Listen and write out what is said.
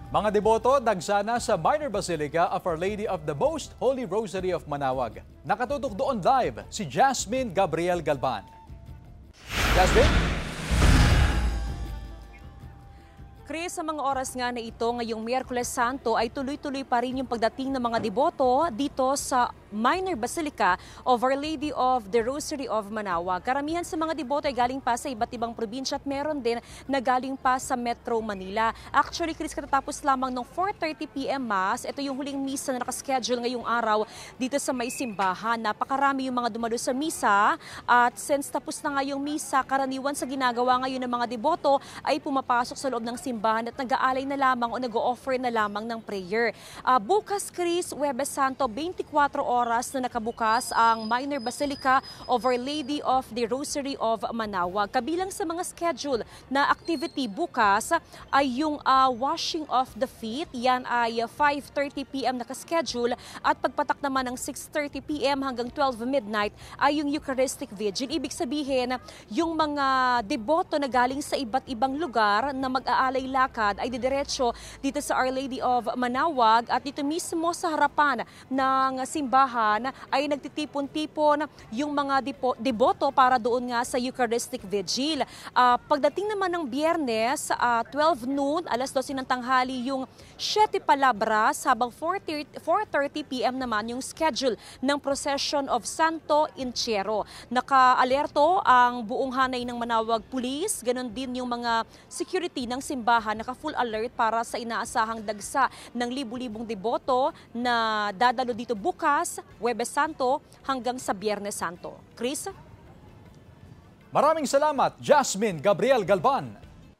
Mga deboto dagsana sa Minor Basilica of Our Lady of the Most Holy Rosary of Manaoag. Nakatutok doon live si Jasmine Gabriel Galban. Jasmine? Chris, sa mga oras nga na ito, ngayong Miyerkules Santo ay tuloy-tuloy pa rin yung pagdating ng mga deboto dito sa Minor Basilica of Our Lady of the Rosary of Manaoag. Karamihan sa mga deboto ay galing pa sa iba't ibang probinsya at meron din na galing pa sa Metro Manila. Actually, Chris, katatapos lamang ng 4:30 p.m. Mass, ito yung huling misa na nakaschedule ngayong araw dito sa may simbahan. Napakarami yung mga dumalo sa misa at since tapos na nga yung misa, karaniwan sa ginagawa ngayon ng mga deboto ay pumapasok sa loob ng simbahan at nag-aalay na lamang o nag-o-offer na lamang ng prayer. Bukas, Chris, Huwebes Santo, 24 oras na nakabukas ang Minor Basilica of Our Lady of the Rosary of Manaoag. Kabilang sa mga schedule na activity bukas ay yung washing of the feet. Yan ay 5:30 p.m. nakaschedule at pagpatak naman ng 6:30 p.m. hanggang 12 midnight ay yung Eucharistic Vigil. Ibig sabihin, yung mga deboto na galing sa iba't ibang lugar na mag-aalay lakad ay didiretso dito sa Our Lady of Manaoag at dito mismo sa harapan ng simbahan ay nagtitipon-tipon yung mga deboto para doon nga sa Eucharistic Vigil. Pagdating naman ng Biyernes, 12 noon, alas 12 ng tanghali yung 7 palabras habang 4:30 p.m. naman yung schedule ng Procession of Santo Entierro. Naka-alerto ang buong hanay ng Manaoag Police, ganon din yung mga security ng simbahan, naka-full alert para sa inaasahang dagsa ng libu-libong deboto na dadalo dito bukas, Huwebes Santo hanggang sa Biyernes Santo. Chris? Maraming salamat, Jasmine Gabriel Galban.